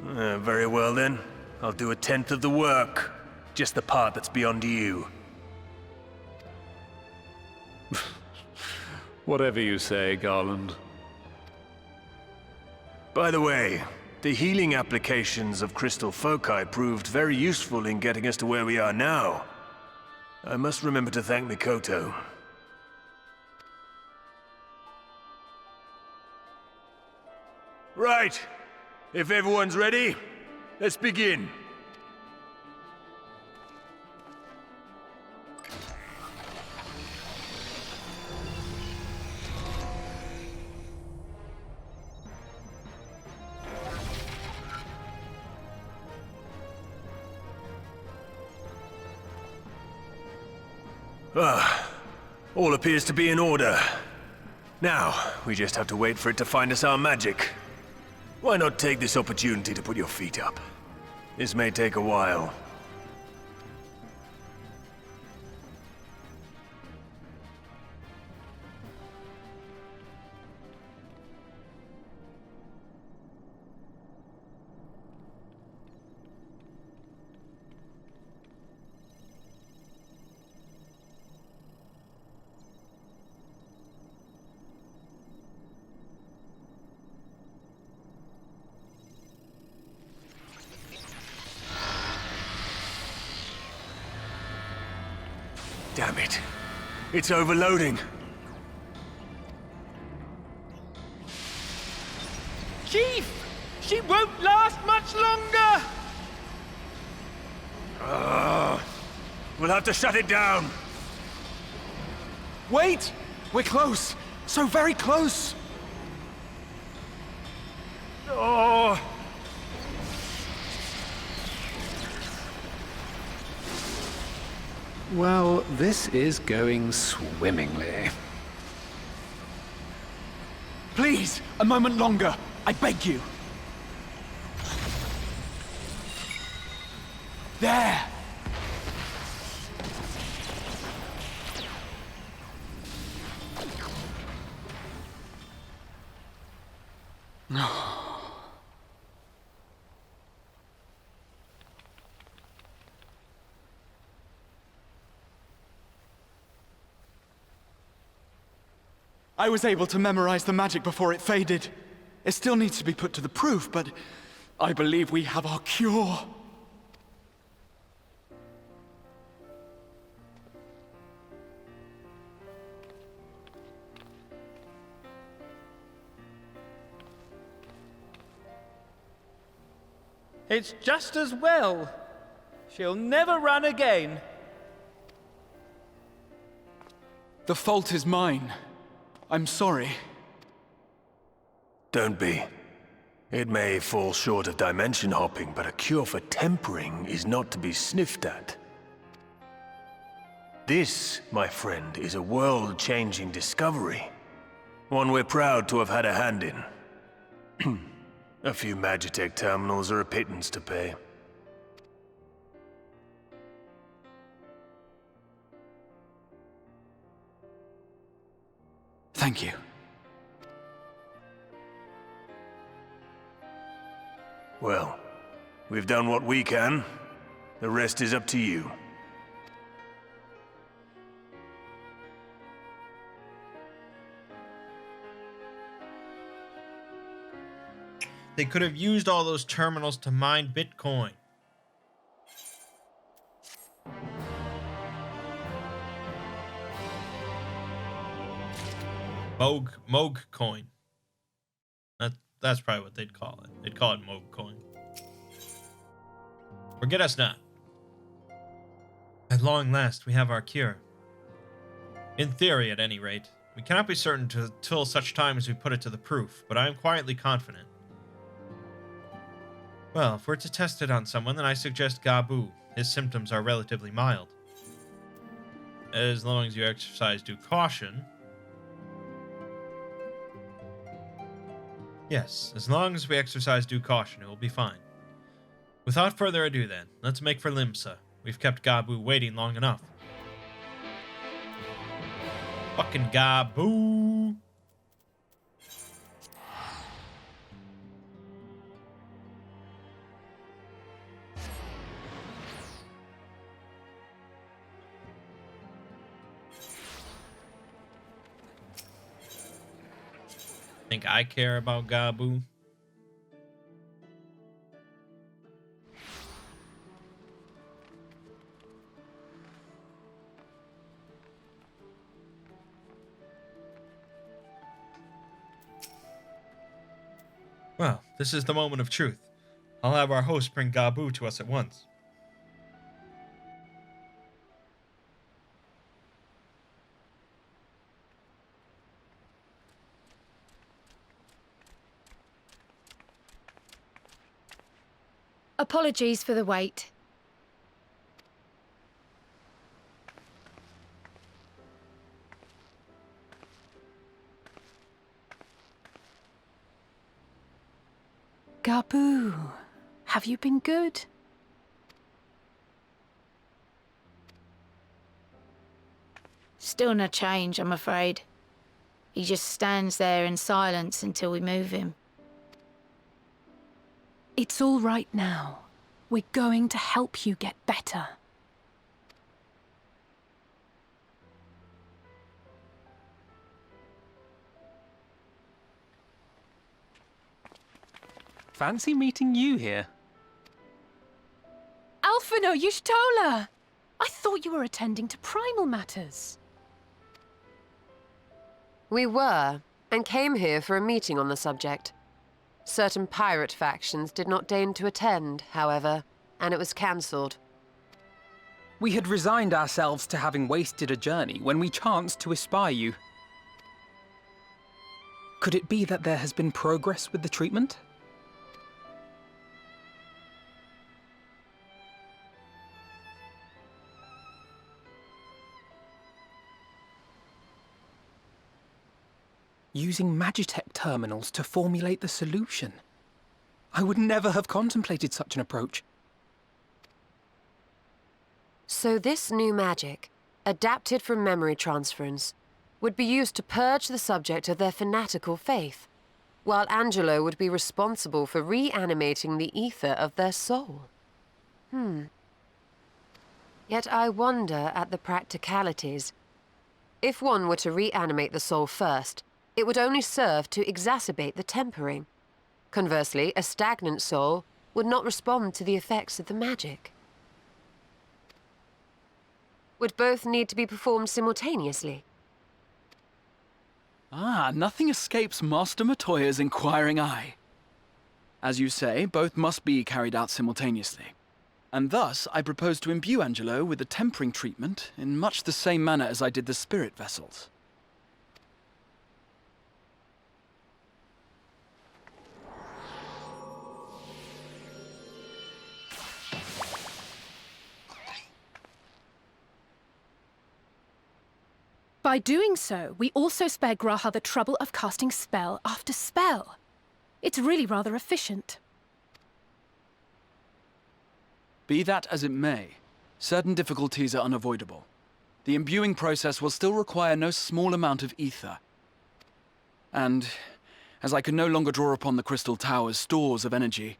Very well then. I'll do 1/10 of the work. Just the part that's beyond you. Whatever you say, Garland. By the way, the healing applications of crystal foci proved very useful in getting us to where we are now. I must remember to thank Mikoto. Right. If everyone's ready, let's begin. All appears to be in order. Now, we just have to wait for it to find us our magic. Why not take this opportunity to put your feet up? This may take a while. Damn it. It's overloading. Chief! She won't last much longer! We'll have to shut it down. Wait! We're close! So very close! Oh! Well, this is going swimmingly. Please, a moment longer. I beg you. There! I was able to memorize the magic before it faded. It still needs to be put to the proof, but I believe we have our cure. It's just as well. She'll never run again. The fault is mine. I'm sorry. Don't be. It may fall short of dimension hopping, but a cure for tempering is not to be sniffed at. This, my friend, is a world-changing discovery. One we're proud to have had a hand in. A few Magitech terminals are a pittance to pay. Thank you. Well, we've done what we can. The rest is up to you. They could have used all those terminals to mine Bitcoin. Mangg coin. That's probably what they'd call it. They'd call it Mangg coin. Forget us not. At long last, we have our cure. In theory, at any rate. We cannot be certain till such time as we put it to the proof, but I am quietly confident. Well, if we're to test it on someone, then I suggest Gabu. His symptoms are relatively mild. As long as you exercise due caution. Yes, as long as we exercise due caution, it will be fine. Without further ado then, let's make for Limsa. We've kept Gabu waiting long enough. Fucking Gabu! Think I care about Gabu? Well, this is the moment of truth. I'll have our host bring Gabu to us at once. Apologies for the wait. Gabu, have you been good? Still no change, I'm afraid. He just stands there in silence until we move him. It's all right now. We're going to help you get better. Fancy meeting you here. Alphino Yushtola! I thought you were attending to primal matters. We were, and came here for a meeting on the subject. Certain pirate factions did not deign to attend, however, and it was cancelled. We had resigned ourselves to having wasted a journey when we chanced to espy you. Could it be that there has been progress with the treatment? Using Magitech terminals to formulate the solution. I would never have contemplated such an approach. So this new magic, adapted from memory transference, would be used to purge the subject of their fanatical faith, while Angelo would be responsible for reanimating the ether of their soul. Yet I wonder at the practicalities. If one were to reanimate the soul first, it would only serve to exacerbate the tempering. Conversely, a stagnant soul would not respond to the effects of the magic. Would both need to be performed simultaneously? Ah, nothing escapes Master Matoya's inquiring eye. As you say, both must be carried out simultaneously. And thus, I propose to imbue Angelo with the tempering treatment in much the same manner as I did the spirit vessels. By doing so, we also spare Graha the trouble of casting spell after spell. It's really rather efficient. Be that as it may, certain difficulties are unavoidable. The imbuing process will still require no small amount of ether. And, as I can no longer draw upon the Crystal Tower's stores of energy,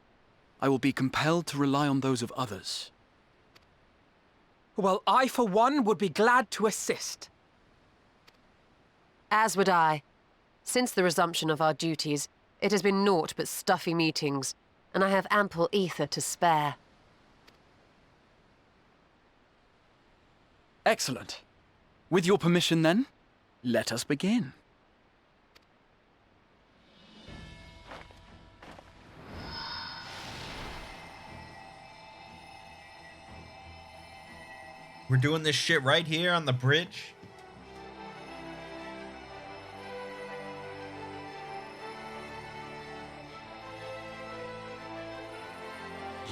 I will be compelled to rely on those of others. Well, I, for one, would be glad to assist. As would I. Since the resumption of our duties, it has been naught but stuffy meetings, and I have ample ether to spare. Excellent. With your permission, then, let us begin. We're doing this shit right here on the bridge?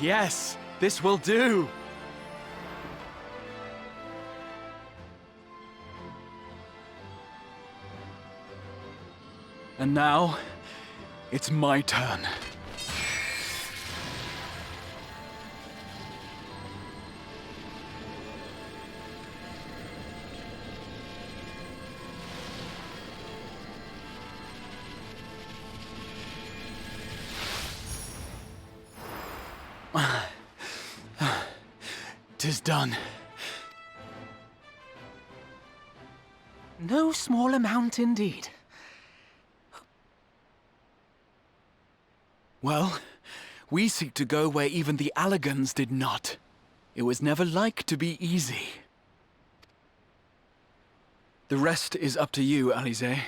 Yes, this will do. And now, it's my turn. Tis done. No small amount indeed. Well, we seek to go where even the Allagans did not. It was never like to be easy. The rest is up to you, Alize.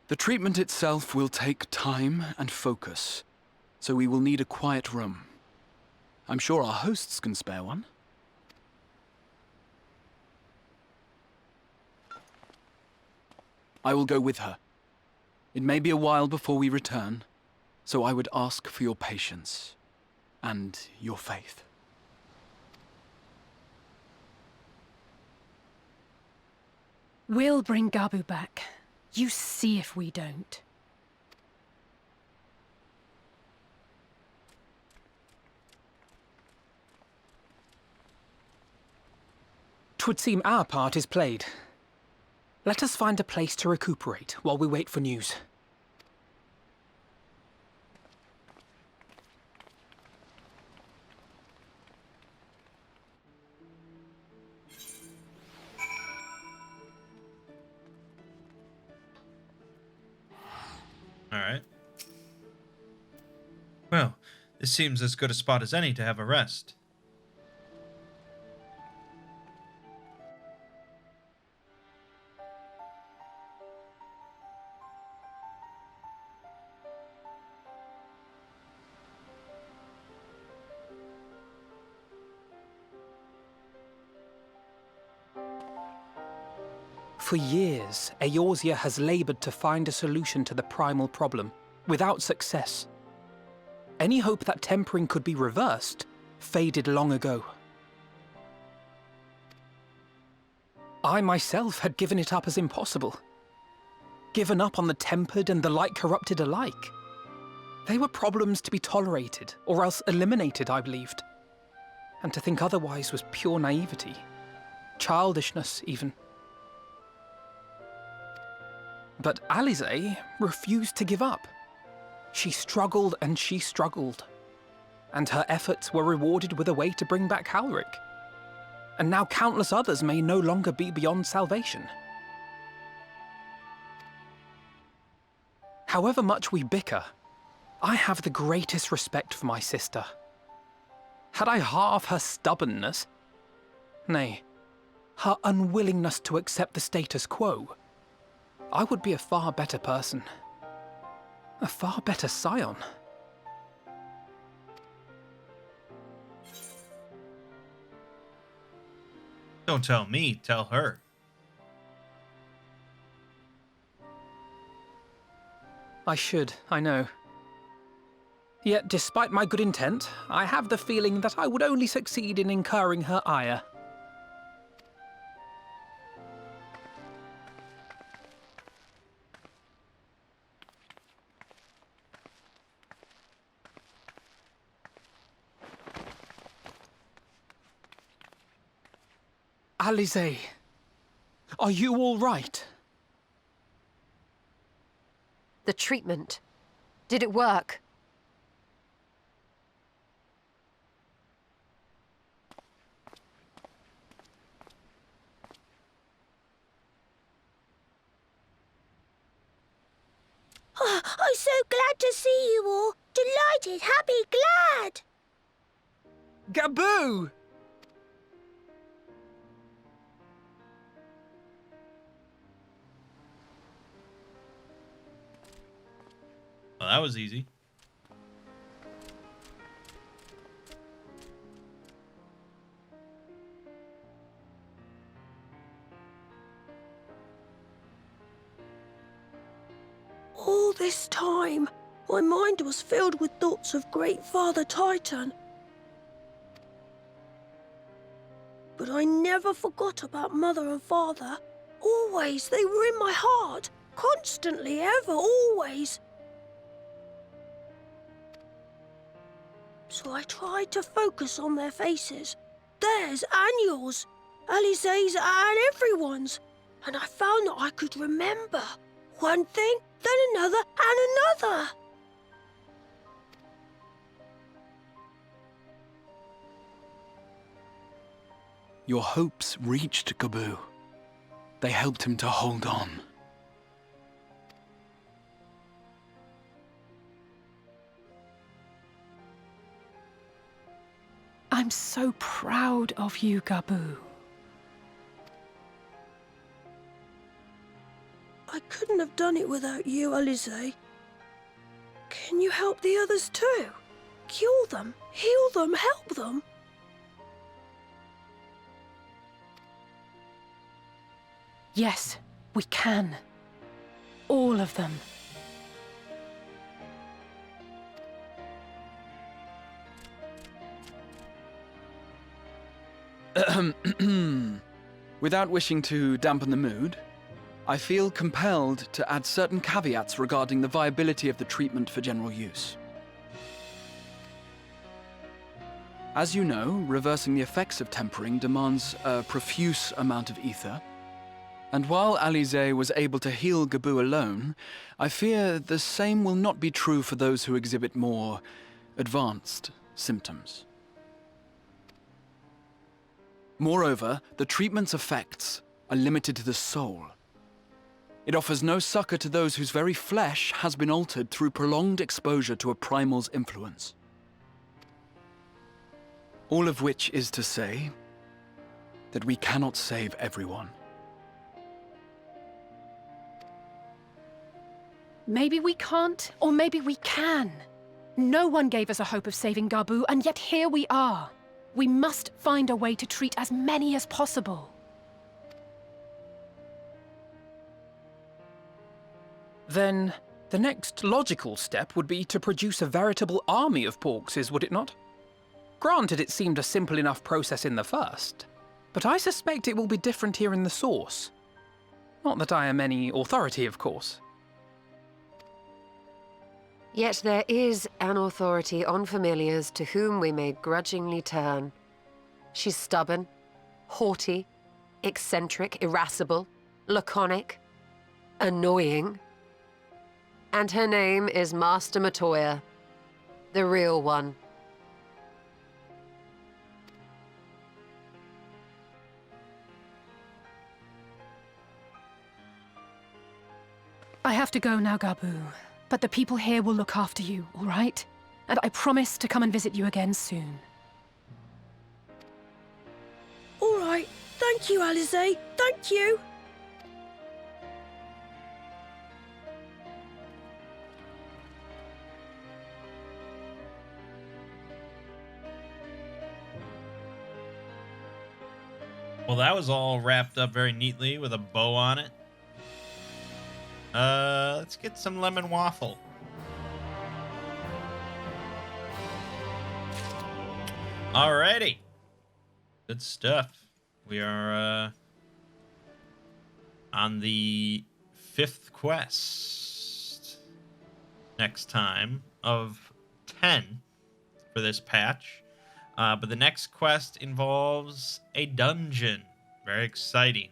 The treatment itself will take time and focus, so we will need a quiet room. I'm sure our hosts can spare one. I will go with her. It may be a while before we return, so I would ask for your patience and your faith. We'll bring Gabu back. You see if we don't. Twould seem our part is played. Let us find a place to recuperate while we wait for news. All right. Well, this seems as good a spot as any to have a rest. For years, Eorzea has labored to find a solution to the primal problem, without success. Any hope that tempering could be reversed faded long ago. I myself had given it up as impossible. Given up on the tempered and the light-corrupted alike. They were problems to be tolerated, or else eliminated, I believed. And to think otherwise was pure naivety. Childishness, even. But Alize refused to give up. She struggled and she struggled. And her efforts were rewarded with a way to bring back Halric. And now countless others may no longer be beyond salvation. However much we bicker, I have the greatest respect for my sister. Had I half her stubbornness, nay, her unwillingness to accept the status quo, I would be a far better person. A far better scion. Don't tell me, tell her. I should, I know. Yet, despite my good intent, I have the feeling that I would only succeed in incurring her ire. Alize, are you all right? The treatment. Did it work? Oh, I'm so glad to see you all. Delighted, happy, glad. Gabu! Well, that was easy. All this time, my mind was filled with thoughts of Great Father Titan. But I never forgot about Mother and Father. Always, they were in my heart. Constantly, ever, always. So I tried to focus on their faces. Theirs and yours. Alizé's and everyone's. And I found that I could remember. One thing, then another, and another. Your hopes reached Gaboo. They helped him to hold on. I'm so proud of you, Gaboo. I couldn't have done it without you, Alizé. Can you help the others too? Cure them, heal them, help them. Yes, we can. All of them. Without wishing to dampen the mood, I feel compelled to add certain caveats regarding the viability of the treatment for general use. As you know, reversing the effects of tempering demands a profuse amount of ether. And while Alizé was able to heal Gaboo alone, I fear the same will not be true for those who exhibit more advanced symptoms. Moreover, the treatment's effects are limited to the soul. It offers no succor to those whose very flesh has been altered through prolonged exposure to a primal's influence. All of which is to say that we cannot save everyone. Maybe we can't, or maybe we can. No one gave us a hope of saving Gaboo, and yet here we are. We must find a way to treat as many as possible. Then, the next logical step would be to produce a veritable army of Porkses, would it not? Granted, it seemed a simple enough process in the first, but I suspect it will be different here in the source. Not that I am any authority, of course. Yet there is an authority on familiars to whom we may grudgingly turn. She's stubborn, haughty, eccentric, irascible, laconic, annoying. And her name is Master Matoya, the real one. I have to go now, Gaboo. But the people here will look after you, all right? And I promise to come and visit you again soon. All right. Thank you, Alizé. Thank you. Well, that was all wrapped up very neatly with a bow on it. Let's get some lemon waffle. Alrighty. Good stuff. We are on the 5th quest next time of 10 for this patch. But the next quest involves a dungeon. Very exciting.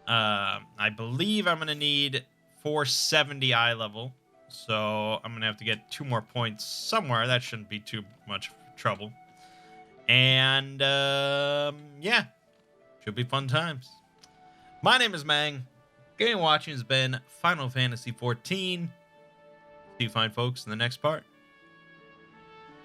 I believe I'm going to need 470 eye level, so I'm going to have to get 2 more points somewhere. That shouldn't be too much trouble. And, yeah, should be fun times. My name is Mangg. Game watching has been Final Fantasy XIV. See you fine folks in the next part.